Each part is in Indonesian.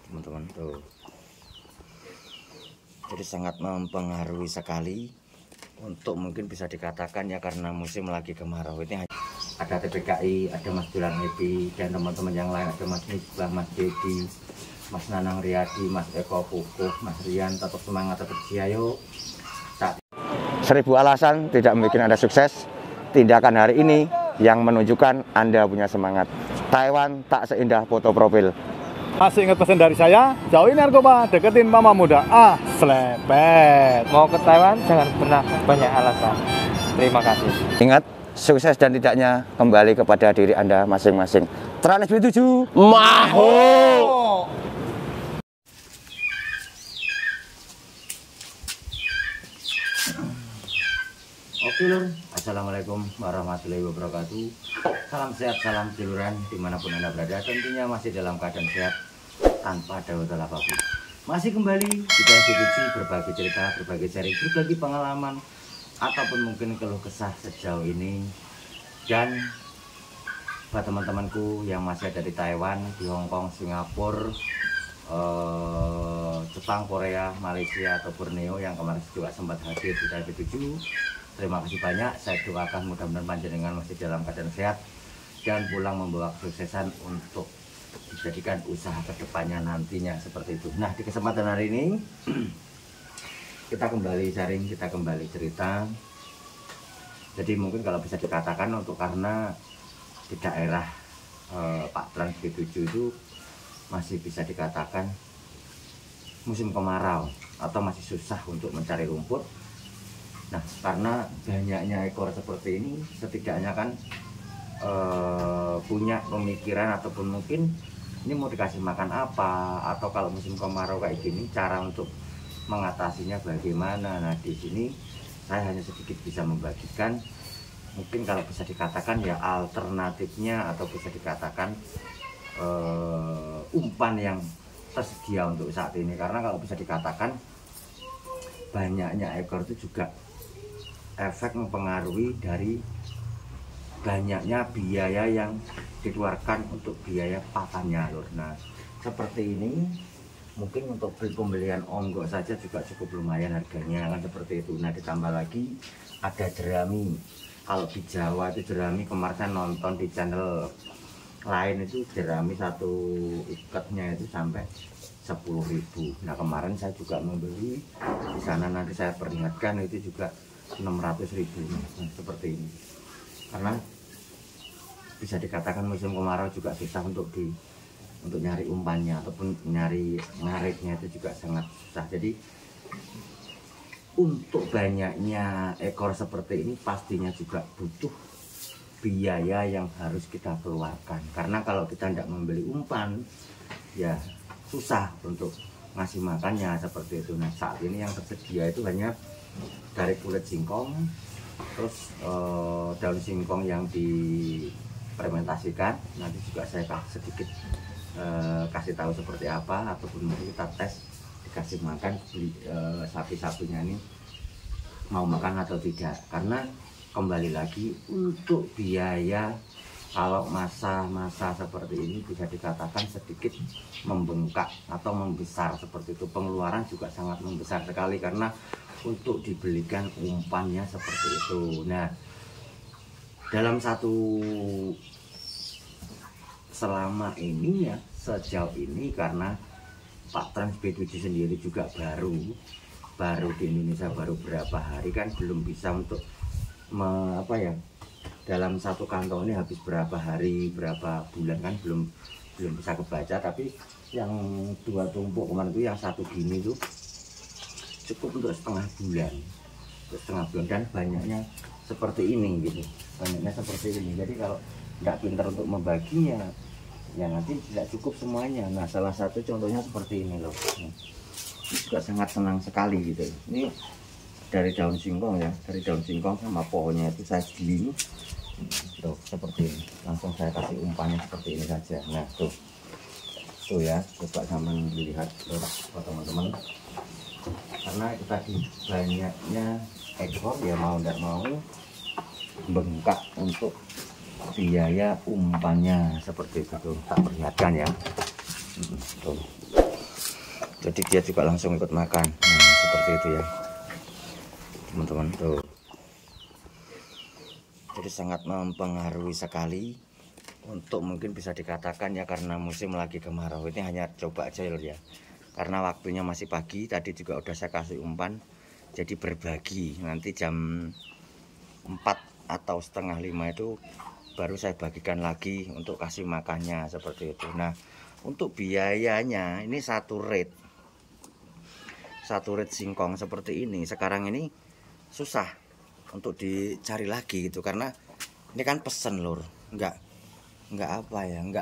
teman-teman tuh. Jadi sangat mempengaruhi sekali untuk mungkin bisa dikatakan ya, karena musim lagi kemarau ini. Ada TPKI, ada Mas Bulan Happy, dan teman-teman yang lain, ada Mas Misbah, Mas Dedi, Mas Nanang Riyadi, Mas Eko Pukuh, Mas Rian. Tetap semangat, tetap ayo. 1000 alasan tidak membuat Anda sukses. Tindakan hari ini yang menunjukkan Anda punya semangat. Taiwan tak seindah foto profil. Masih ingat pesan dari saya, jauhin narkoba, deketin mama muda. Selepet. Mau ke Taiwan jangan pernah banyak alasan. Terima kasih. Ingat, sukses dan tidaknya kembali kepada diri Anda masing-masing. Trans B7 Maho. Oke lur, assalamualaikum warahmatullahi wabarakatuh. Salam sehat, salam tiluran dimanapun Anda berada. Tentunya masih dalam keadaan sehat tanpa dawatan apapun. Masih kembali di Trans B7, berbagi cerita, berbagi sharing, berbagi pengalaman, ataupun mungkin keluh kesah sejauh ini. Dan buat teman-temanku yang masih ada di Taiwan, di Hong Kong, Singapura, Jepang, Korea, Malaysia, atau Borneo yang kemarin juga sempat hadir di Trans B7, terima kasih banyak. Saya doakan mudah-mudahan panjenengan masih dalam keadaan sehat dan pulang membawa kesuksesan untuk dijadikan usaha kedepannya nantinya seperti itu. Nah, di kesempatan hari ini kita kembali sharing, kita kembali cerita. Jadi mungkin kalau bisa dikatakan untuk karena di daerah Pak Trans B7 itu masih bisa dikatakan musim kemarau atau masih susah untuk mencari rumput. Nah, karena banyaknya ekor seperti ini, setidaknya kan punya pemikiran ataupun mungkin ini mau dikasih makan apa, atau kalau musim kemarau kayak gini cara untuk mengatasinya bagaimana. Nah, di sini saya hanya sedikit bisa membagikan, mungkin kalau bisa dikatakan ya alternatifnya, atau bisa dikatakan umpan yang tersedia untuk saat ini. Karena kalau bisa dikatakan banyaknya ekor itu juga efek mempengaruhi dari banyaknya biaya yang dikeluarkan untuk biaya pakannya lur. Nah, seperti ini mungkin untuk pembelian onggok saja juga cukup lumayan harganya kan, seperti itu. Nah, ditambah lagi ada jerami. Kalau di Jawa itu jerami, kemarin saya nonton di channel lain itu jerami satu ikatnya itu sampai 10.000. Nah, kemarin saya juga membeli di sana, nanti saya perlihatkan itu juga 600.000. Nah, seperti ini. Karena bisa dikatakan musim kemarau juga susah untuk nyari umpannya ataupun nyari ngaritnya, itu juga sangat susah. Jadi untuk banyaknya ekor seperti ini pastinya juga butuh biaya yang harus kita keluarkan. Karena kalau kita tidak membeli umpan ya susah untuk ngasih makannya seperti itu. Nah, saat ini yang tersedia itu hanya dari kulit singkong, terus daun singkong yang difermentasikan. Nanti juga saya sedikit kasih tahu seperti apa, ataupun mungkin kita tes dikasih makan sapi-sapinya ini mau makan atau tidak. Karena kembali lagi untuk biaya, kalau masa-masa seperti ini bisa dikatakan sedikit membengkak atau membesar seperti itu. Pengeluaran juga sangat membesar sekali karena untuk dibelikan umpannya seperti itu. Nah, dalam selama ini ya, sejauh ini karena Pak Trans B7 sendiri juga baru di Indonesia, baru berapa hari kan, belum bisa untuk dalam satu kantong ini habis berapa hari, berapa bulan kan belum bisa kebaca. Tapi yang 2 tumpuk kemarin itu, yang 1 gini itu cukup untuk setengah bulan, dan banyaknya seperti ini gitu, banyaknya seperti ini. Jadi kalau nggak pintar untuk membaginya ya nanti tidak cukup semuanya. Nah, salah satu contohnya seperti ini loh. Ini juga sangat senang sekali gitu. Ini dari daun singkong ya, dari daun singkong sama pohonnya itu saya giling tuh seperti ini, langsung saya kasih umpannya seperti ini saja. Nah, tuh ya, coba sampean lihat tuh teman-teman. Karena itu tadi banyaknya ekor ya, mau tidak mau bengkak untuk biaya umpannya seperti itu. Tuh, tak perlihatkan ya. Tuh. jadi dia juga langsung ikut makan. Nah, seperti itu ya teman-teman tuh. Jadi sangat mempengaruhi sekali untuk mungkin bisa dikatakan ya, karena musim lagi kemarau. Ini hanya coba aja lur ya, karena waktunya masih pagi. Tadi juga udah saya kasih umpan, jadi berbagi. Nanti jam 4 atau setengah 5 itu baru saya bagikan lagi untuk kasih makannya seperti itu. Nah, untuk biayanya ini satu rate singkong seperti ini sekarang ini susah untuk dicari lagi gitu, karena ini kan pesen lur, enggak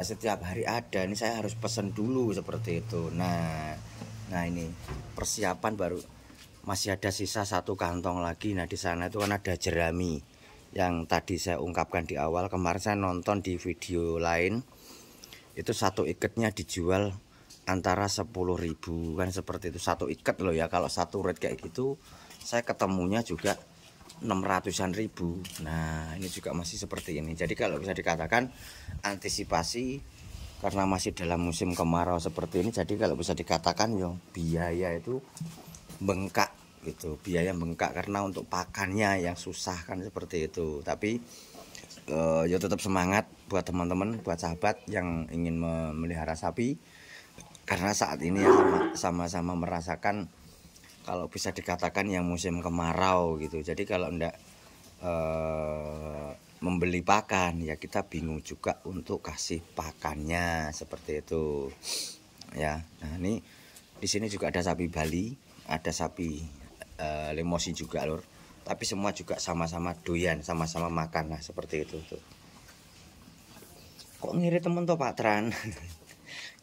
setiap hari ada. Ini saya harus pesen dulu seperti itu. Nah ini persiapan baru masih ada sisa satu kantong lagi. Nah di sana itu kan ada jerami yang tadi saya ungkapkan di awal. Kemarin saya nonton di video lain, itu satu ikatnya dijual antara 10.000 kan, seperti itu satu ikat loh ya. Kalau satu red kayak gitu saya ketemunya juga 600-an ribu. Nah ini juga masih seperti ini. Jadi kalau bisa dikatakan antisipasi karena masih dalam musim kemarau seperti ini, jadi kalau bisa dikatakan yo biaya itu bengkak gitu, biaya bengkak karena untuk pakannya yang susah kan seperti itu. Tapi ya tetap semangat buat teman-teman, buat sahabat yang ingin memelihara sapi, karena saat ini ya sama-sama merasakan kalau bisa dikatakan yang musim kemarau gitu. Jadi kalau enggak membeli pakan ya kita bingung juga untuk kasih pakannya seperti itu ya. Nah ini di sini juga ada sapi Bali, ada sapi Lemosi juga lur, tapi semua juga sama-sama doyan, sama-sama makan. Nah seperti itu tuh. Kok ngirit temen toh Pak Tran?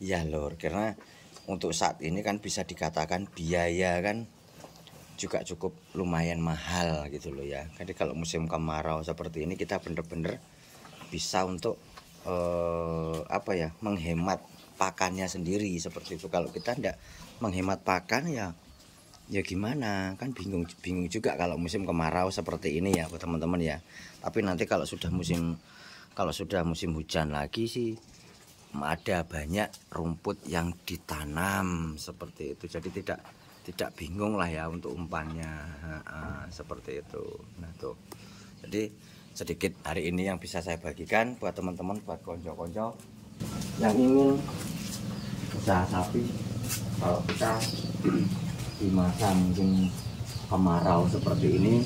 Ya lur, karena untuk saat ini kan bisa dikatakan biaya kan juga cukup lumayan mahal gitu loh ya. Jadi kalau musim kemarau seperti ini kita bener-bener bisa untuk menghemat pakannya sendiri seperti itu. Kalau kita tidak menghemat pakan ya gimana, kan bingung juga kalau musim kemarau seperti ini ya buat teman-teman ya. Tapi nanti kalau sudah musim hujan lagi sih ada banyak rumput yang ditanam seperti itu. Jadi tidak bingung lah ya untuk umpannya seperti itu. Nah tuh, jadi sedikit hari ini yang bisa saya bagikan buat teman-teman, buat konco-konco yang ingin usaha sapi. Kalau kita di masa mungkin kemarau seperti ini,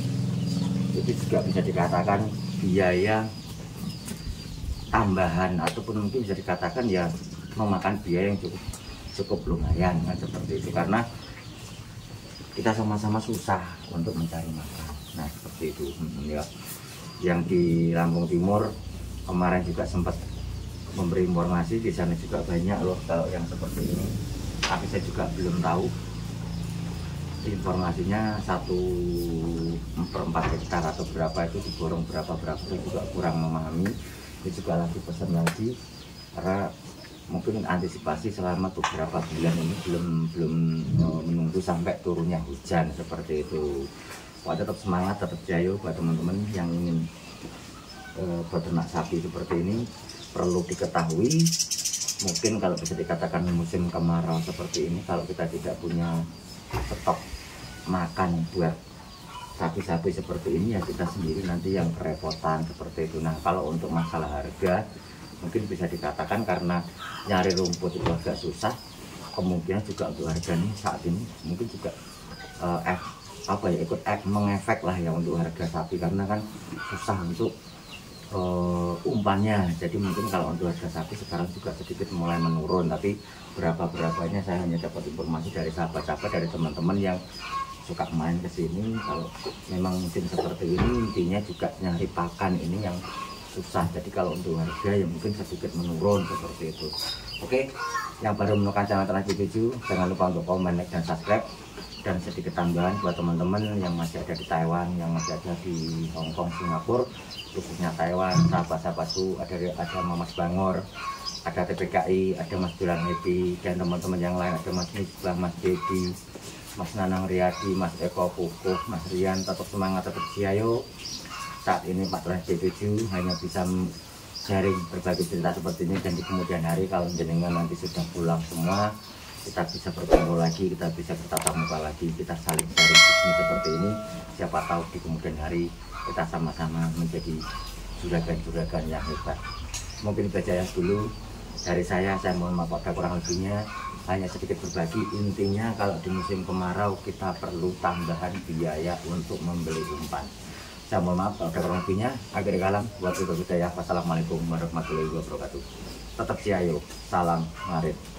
itu juga bisa dikatakan biaya tambahan ataupun mungkin bisa dikatakan ya memakan biaya yang cukup lumayan kan seperti itu, karena kita sama-sama susah untuk mencari makan. Nah seperti itu ya. Yang di Lampung Timur kemarin juga sempat memberi informasi, di sana juga banyak loh kalau yang seperti ini, tapi saya juga belum tahu informasinya 1/4 hektar atau berapa itu diborong berapa saya juga kurang memahami. Ini juga lagi pesan lagi karena mungkin antisipasi selama beberapa bulan ini belum menunggu sampai turunnya hujan seperti itu. Wah, tetap semangat, tetap jaya buat teman-teman yang ingin beternak sapi seperti ini. Perlu diketahui, mungkin kalau bisa dikatakan musim kemarau seperti ini, kalau kita tidak punya stok makan buat sapi-sapi seperti ini ya kita sendiri nanti yang kerepotan seperti itu. Nah kalau untuk masalah harga mungkin bisa dikatakan karena nyari rumput itu agak susah, kemungkinan juga untuk harga nih saat ini mungkin juga ikut mengefek lah ya untuk harga sapi, karena kan susah untuk umpannya. Jadi mungkin kalau untuk harga sapi sekarang juga sedikit mulai menurun, tapi berapa-berapanya saya hanya dapat informasi dari sahabat-sahabat, dari teman-teman yang suka main ke sini. Kalau memang musim seperti ini intinya juga nyari pakan ini yang susah. Jadi kalau untuk harga ya mungkin sedikit menurun seperti itu. Oke, yang baru menemukan channel Trans 7 jangan lupa untuk komen, like, dan subscribe. Dan sedikit tambahan buat teman-teman yang masih ada di Taiwan, yang masih ada di Hong Kong, Singapura, khususnya Taiwan, sahabat-sahabatku, ada Mas Bangor, ada TPKI, ada Mas Dulang Happy, dan teman-teman yang lain, ada Mas Misbah, Mas Dedi, Mas Nanang Riyadi, Mas Eko Pukuh, Mas Rian. Tetap semangat, tetap siayo. Saat ini Pak Trans 7 hanya bisa sharing berbagi cerita seperti ini, dan di kemudian hari kalau jenengan nanti sudah pulang semua, kita bisa berkumpul lagi, kita bisa bertatap muka lagi, kita saling sharing bisnis seperti ini. Siapa tahu di kemudian hari kita sama-sama menjadi juragan-juragan yang hebat. Mungkin itu aja dulu dari saya mohon maaf ada kurang lebihnya, hanya sedikit berbagi. Intinya kalau di musim kemarau kita perlu tambahan biaya untuk membeli umpan. Saya mohon maaf kalau ada kurang lebihnya. Akhir kalam, wassalamualaikum warahmatullahi wabarakatuh. Tetap siayo, salam ngarit.